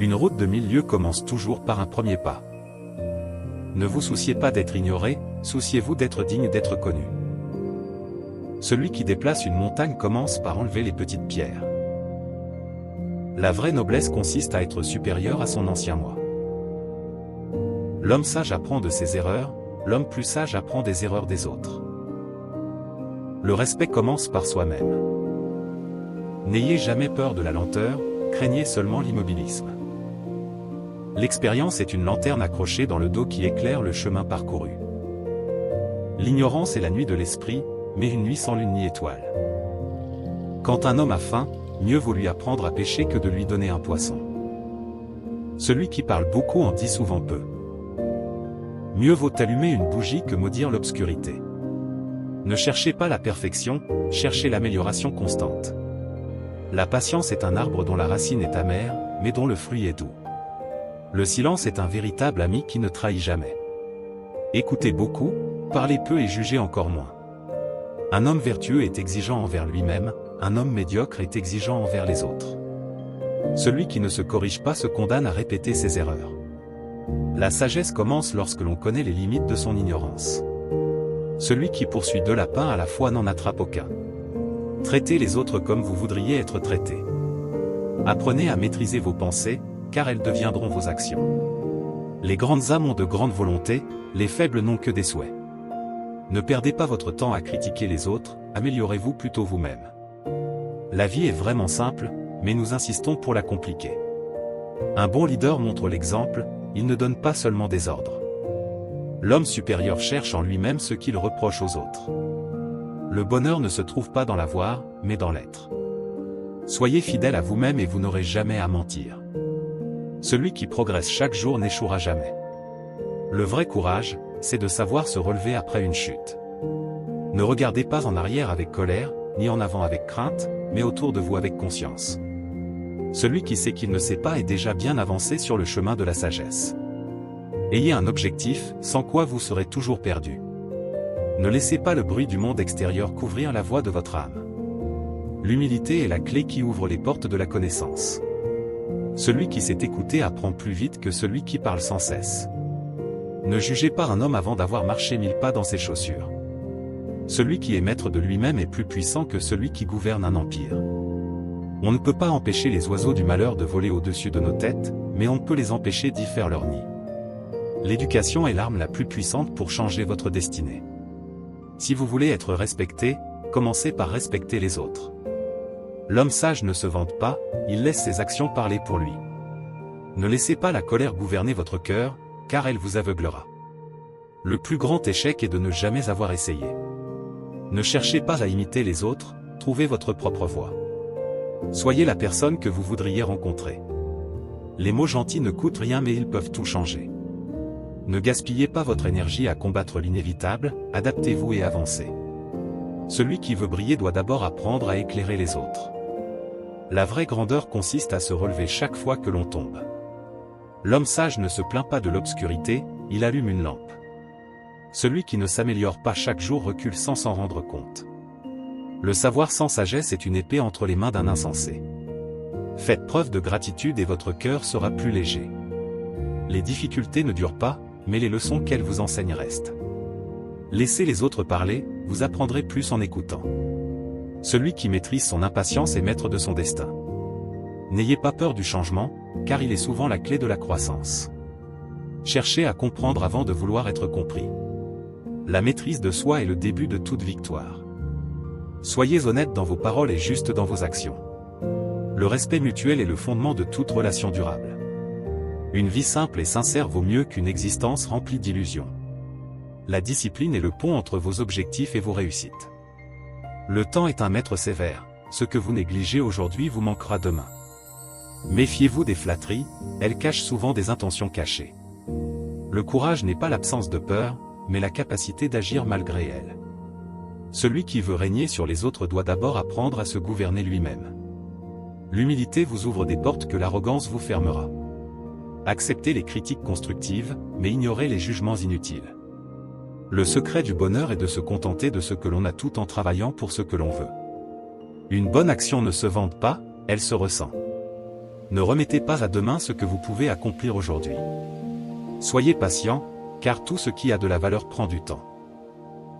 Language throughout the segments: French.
Une route de 1000 lieues commence toujours par un premier pas. Ne vous souciez pas d'être ignoré, souciez-vous d'être digne d'être connu. Celui qui déplace une montagne commence par enlever les petites pierres. La vraie noblesse consiste à être supérieur à son ancien moi. L'homme sage apprend de ses erreurs, l'homme plus sage apprend des erreurs des autres. Le respect commence par soi-même. N'ayez jamais peur de la lenteur, craignez seulement l'immobilisme. L'expérience est une lanterne accrochée dans le dos qui éclaire le chemin parcouru. L'ignorance est la nuit de l'esprit, mais une nuit sans lune ni étoile. Quand un homme a faim, mieux vaut lui apprendre à pêcher que de lui donner un poisson. Celui qui parle beaucoup en dit souvent peu. Mieux vaut allumer une bougie que maudire l'obscurité. Ne cherchez pas la perfection, cherchez l'amélioration constante. La patience est un arbre dont la racine est amère, mais dont le fruit est doux. Le silence est un véritable ami qui ne trahit jamais. Écoutez beaucoup, parlez peu et jugez encore moins. Un homme vertueux est exigeant envers lui-même, un homme médiocre est exigeant envers les autres. Celui qui ne se corrige pas se condamne à répéter ses erreurs. La sagesse commence lorsque l'on connaît les limites de son ignorance. Celui qui poursuit deux lapins à la fois n'en attrape aucun. Traitez les autres comme vous voudriez être traités. Apprenez à maîtriser vos pensées, car elles deviendront vos actions. Les grandes âmes ont de grandes volontés, les faibles n'ont que des souhaits. Ne perdez pas votre temps à critiquer les autres, améliorez-vous plutôt vous-même. La vie est vraiment simple, mais nous insistons pour la compliquer. Un bon leader montre l'exemple, il ne donne pas seulement des ordres. L'homme supérieur cherche en lui-même ce qu'il reproche aux autres. Le bonheur ne se trouve pas dans l'avoir, mais dans l'être. Soyez fidèle à vous-même et vous n'aurez jamais à mentir. Celui qui progresse chaque jour n'échouera jamais. Le vrai courage, c'est de savoir se relever après une chute. Ne regardez pas en arrière avec colère, ni en avant avec crainte, mais autour de vous avec conscience. Celui qui sait qu'il ne sait pas est déjà bien avancé sur le chemin de la sagesse. Ayez un objectif, sans quoi vous serez toujours perdu. Ne laissez pas le bruit du monde extérieur couvrir la voix de votre âme. L'humilité est la clé qui ouvre les portes de la connaissance. Celui qui sait écouter apprend plus vite que celui qui parle sans cesse. Ne jugez pas un homme avant d'avoir marché 1000 pas dans ses chaussures. Celui qui est maître de lui-même est plus puissant que celui qui gouverne un empire. On ne peut pas empêcher les oiseaux du malheur de voler au-dessus de nos têtes, mais on peut les empêcher d'y faire leur nid. L'éducation est l'arme la plus puissante pour changer votre destinée. Si vous voulez être respecté, commencez par respecter les autres. L'homme sage ne se vante pas, il laisse ses actions parler pour lui. Ne laissez pas la colère gouverner votre cœur, car elle vous aveuglera. Le plus grand échec est de ne jamais avoir essayé. Ne cherchez pas à imiter les autres, trouvez votre propre voie. Soyez la personne que vous voudriez rencontrer. Les mots gentils ne coûtent rien mais ils peuvent tout changer. Ne gaspillez pas votre énergie à combattre l'inévitable, adaptez-vous et avancez. Celui qui veut briller doit d'abord apprendre à éclairer les autres. La vraie grandeur consiste à se relever chaque fois que l'on tombe. L'homme sage ne se plaint pas de l'obscurité, il allume une lampe. Celui qui ne s'améliore pas chaque jour recule sans s'en rendre compte. Le savoir sans sagesse est une épée entre les mains d'un insensé. Faites preuve de gratitude et votre cœur sera plus léger. Les difficultés ne durent pas, mais les leçons qu'elles vous enseignent restent. Laissez les autres parler, vous apprendrez plus en écoutant. Celui qui maîtrise son impatience est maître de son destin. N'ayez pas peur du changement, car il est souvent la clé de la croissance. Cherchez à comprendre avant de vouloir être compris. La maîtrise de soi est le début de toute victoire. Soyez honnête dans vos paroles et juste dans vos actions. Le respect mutuel est le fondement de toute relation durable. Une vie simple et sincère vaut mieux qu'une existence remplie d'illusions. La discipline est le pont entre vos objectifs et vos réussites. Le temps est un maître sévère, ce que vous négligez aujourd'hui vous manquera demain. Méfiez-vous des flatteries, elles cachent souvent des intentions cachées. Le courage n'est pas l'absence de peur, mais la capacité d'agir malgré elle. Celui qui veut régner sur les autres doit d'abord apprendre à se gouverner lui-même. L'humilité vous ouvre des portes que l'arrogance vous fermera. Acceptez les critiques constructives, mais ignorez les jugements inutiles. Le secret du bonheur est de se contenter de ce que l'on a tout en travaillant pour ce que l'on veut. Une bonne action ne se vante pas, elle se ressent. Ne remettez pas à demain ce que vous pouvez accomplir aujourd'hui. Soyez patient, car tout ce qui a de la valeur prend du temps.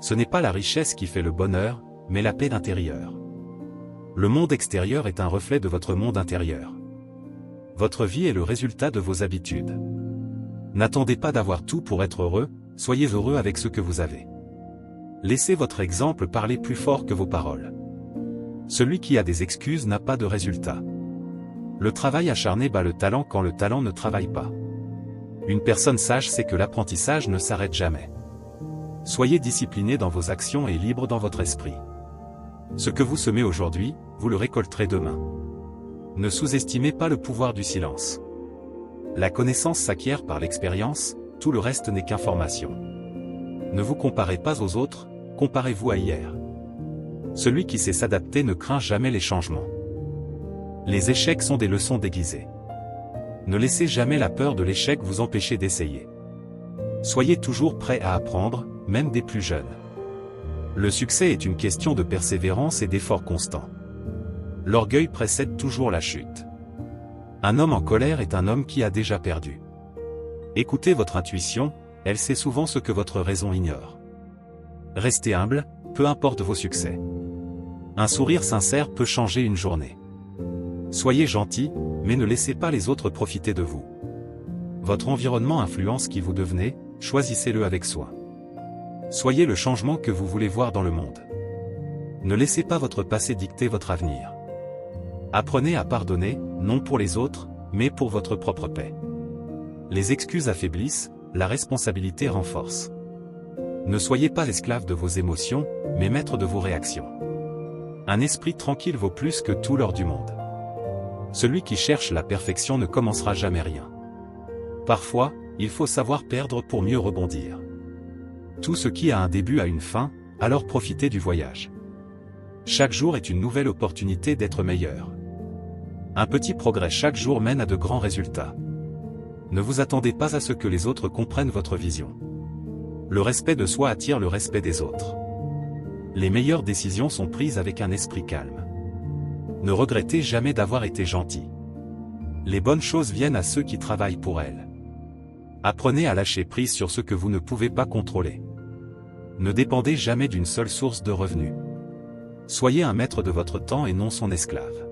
Ce n'est pas la richesse qui fait le bonheur, mais la paix intérieure. Le monde extérieur est un reflet de votre monde intérieur. Votre vie est le résultat de vos habitudes. N'attendez pas d'avoir tout pour être heureux, soyez heureux avec ce que vous avez. Laissez votre exemple parler plus fort que vos paroles. Celui qui a des excuses n'a pas de résultat. Le travail acharné bat le talent quand le talent ne travaille pas. Une personne sage sait que l'apprentissage ne s'arrête jamais. Soyez discipliné dans vos actions et libre dans votre esprit. Ce que vous semez aujourd'hui, vous le récolterez demain. Ne sous-estimez pas le pouvoir du silence. La connaissance s'acquiert par l'expérience, tout le reste n'est qu'information. Ne vous comparez pas aux autres, comparez-vous à hier. Celui qui sait s'adapter ne craint jamais les changements. Les échecs sont des leçons déguisées. Ne laissez jamais la peur de l'échec vous empêcher d'essayer. Soyez toujours prêt à apprendre, même des plus jeunes. Le succès est une question de persévérance et d'effort constant. L'orgueil précède toujours la chute. Un homme en colère est un homme qui a déjà perdu. Écoutez votre intuition, elle sait souvent ce que votre raison ignore. Restez humble, peu importe vos succès. Un sourire sincère peut changer une journée. Soyez gentil, mais ne laissez pas les autres profiter de vous. Votre environnement influence qui vous devenez, choisissez-le avec soin. Soyez le changement que vous voulez voir dans le monde. Ne laissez pas votre passé dicter votre avenir. Apprenez à pardonner, non pour les autres, mais pour votre propre paix. Les excuses affaiblissent, la responsabilité renforce. Ne soyez pas esclave de vos émotions, mais maître de vos réactions. Un esprit tranquille vaut plus que tout l'or du monde. Celui qui cherche la perfection ne commencera jamais rien. Parfois, il faut savoir perdre pour mieux rebondir. Tout ce qui a un début a une fin, alors profitez du voyage. Chaque jour est une nouvelle opportunité d'être meilleur. Un petit progrès chaque jour mène à de grands résultats. Ne vous attendez pas à ce que les autres comprennent votre vision. Le respect de soi attire le respect des autres. Les meilleures décisions sont prises avec un esprit calme. Ne regrettez jamais d'avoir été gentil. Les bonnes choses viennent à ceux qui travaillent pour elles. Apprenez à lâcher prise sur ce que vous ne pouvez pas contrôler. Ne dépendez jamais d'une seule source de revenus. Soyez un maître de votre temps et non son esclave.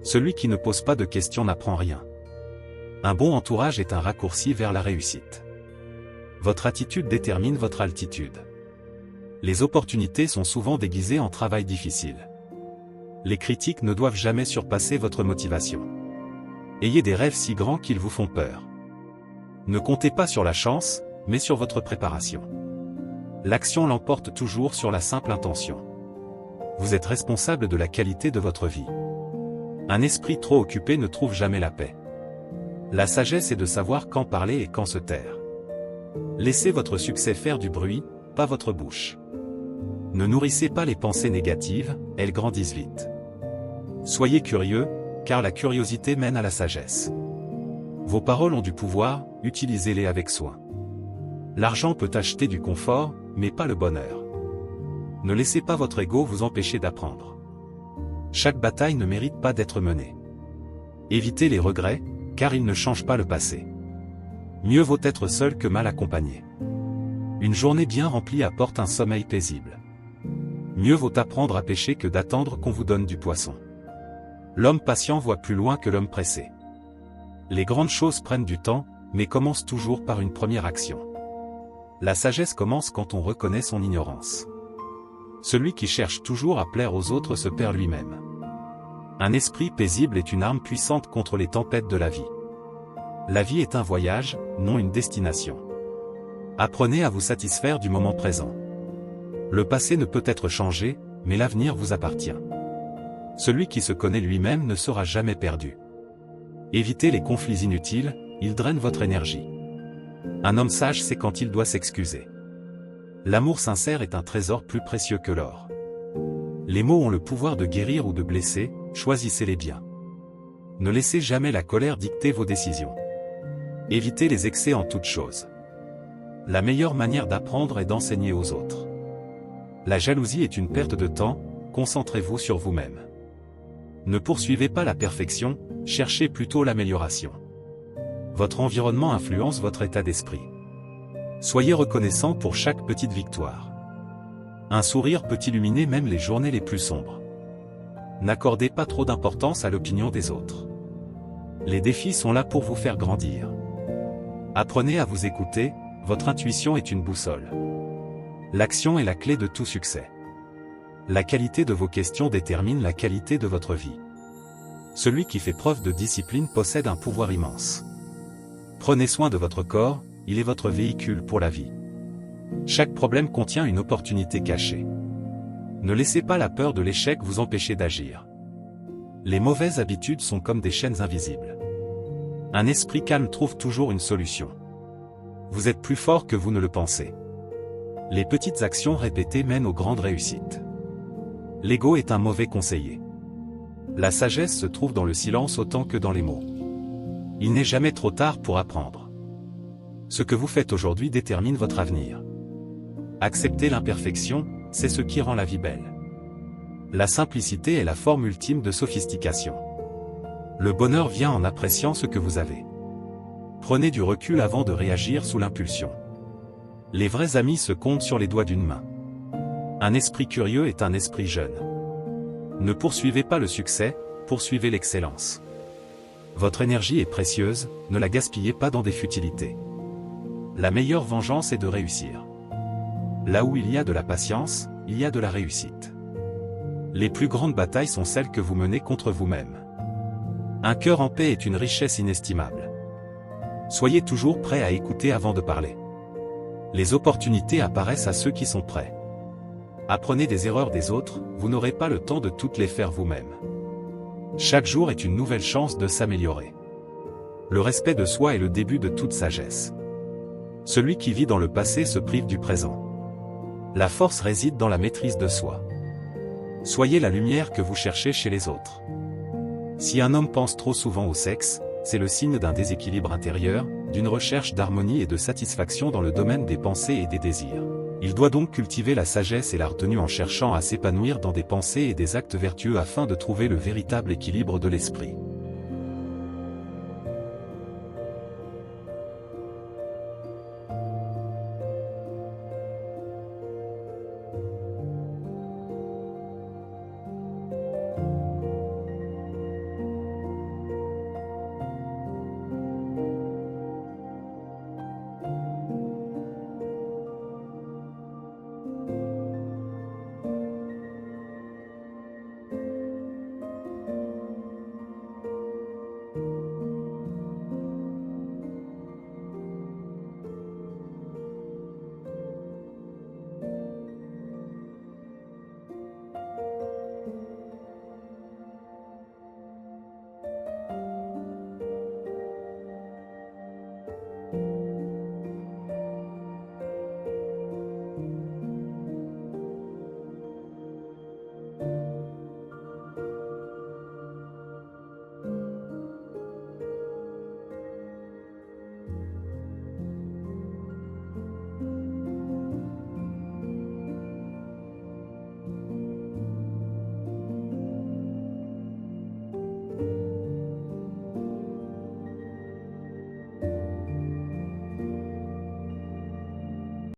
Celui qui ne pose pas de questions n'apprend rien. Un bon entourage est un raccourci vers la réussite. Votre attitude détermine votre altitude. Les opportunités sont souvent déguisées en travail difficile. Les critiques ne doivent jamais surpasser votre motivation. Ayez des rêves si grands qu'ils vous font peur. Ne comptez pas sur la chance, mais sur votre préparation. L'action l'emporte toujours sur la simple intention. Vous êtes responsable de la qualité de votre vie. Un esprit trop occupé ne trouve jamais la paix. La sagesse est de savoir quand parler et quand se taire. Laissez votre succès faire du bruit, pas votre bouche. Ne nourrissez pas les pensées négatives, elles grandissent vite. Soyez curieux, car la curiosité mène à la sagesse. Vos paroles ont du pouvoir, utilisez-les avec soin. L'argent peut acheter du confort, mais pas le bonheur. Ne laissez pas votre ego vous empêcher d'apprendre. Chaque bataille ne mérite pas d'être menée. Évitez les regrets, car ils ne changent pas le passé. Mieux vaut être seul que mal accompagné. Une journée bien remplie apporte un sommeil paisible. Mieux vaut apprendre à pêcher que d'attendre qu'on vous donne du poisson. L'homme patient voit plus loin que l'homme pressé. Les grandes choses prennent du temps, mais commencent toujours par une première action. La sagesse commence quand on reconnaît son ignorance. Celui qui cherche toujours à plaire aux autres se perd lui-même. Un esprit paisible est une arme puissante contre les tempêtes de la vie. La vie est un voyage, non une destination. Apprenez à vous satisfaire du moment présent. Le passé ne peut être changé, mais l'avenir vous appartient. Celui qui se connaît lui-même ne sera jamais perdu. Évitez les conflits inutiles, ils drainent votre énergie. Un homme sage sait quand il doit s'excuser. L'amour sincère est un trésor plus précieux que l'or. Les mots ont le pouvoir de guérir ou de blesser, choisissez-les bien. Ne laissez jamais la colère dicter vos décisions. Évitez les excès en toutes choses. La meilleure manière d'apprendre est d'enseigner aux autres. La jalousie est une perte de temps, concentrez-vous sur vous-même. Ne poursuivez pas la perfection, cherchez plutôt l'amélioration. Votre environnement influence votre état d'esprit. Soyez reconnaissant pour chaque petite victoire. Un sourire peut illuminer même les journées les plus sombres. N'accordez pas trop d'importance à l'opinion des autres. Les défis sont là pour vous faire grandir. Apprenez à vous écouter, votre intuition est une boussole. L'action est la clé de tout succès. La qualité de vos questions détermine la qualité de votre vie. Celui qui fait preuve de discipline possède un pouvoir immense. Prenez soin de votre corps, il est votre véhicule pour la vie. Chaque problème contient une opportunité cachée. Ne laissez pas la peur de l'échec vous empêcher d'agir. Les mauvaises habitudes sont comme des chaînes invisibles. Un esprit calme trouve toujours une solution. Vous êtes plus fort que vous ne le pensez. Les petites actions répétées mènent aux grandes réussites. L'ego est un mauvais conseiller. La sagesse se trouve dans le silence autant que dans les mots. Il n'est jamais trop tard pour apprendre. Ce que vous faites aujourd'hui détermine votre avenir. Accepter l'imperfection, c'est ce qui rend la vie belle. La simplicité est la forme ultime de sophistication. Le bonheur vient en appréciant ce que vous avez. Prenez du recul avant de réagir sous l'impulsion. Les vrais amis se comptent sur les doigts d'une main. Un esprit curieux est un esprit jeune. Ne poursuivez pas le succès, poursuivez l'excellence. Votre énergie est précieuse, ne la gaspillez pas dans des futilités. La meilleure vengeance est de réussir. Là où il y a de la patience, il y a de la réussite. Les plus grandes batailles sont celles que vous menez contre vous-même. Un cœur en paix est une richesse inestimable. Soyez toujours prêt à écouter avant de parler. Les opportunités apparaissent à ceux qui sont prêts. Apprenez des erreurs des autres, vous n'aurez pas le temps de toutes les faire vous-même. Chaque jour est une nouvelle chance de s'améliorer. Le respect de soi est le début de toute sagesse. Celui qui vit dans le passé se prive du présent. La force réside dans la maîtrise de soi. Soyez la lumière que vous cherchez chez les autres. Si un homme pense trop souvent au sexe, c'est le signe d'un déséquilibre intérieur, d'une recherche d'harmonie et de satisfaction dans le domaine des pensées et des désirs. Il doit donc cultiver la sagesse et la retenue en cherchant à s'épanouir dans des pensées et des actes vertueux afin de trouver le véritable équilibre de l'esprit.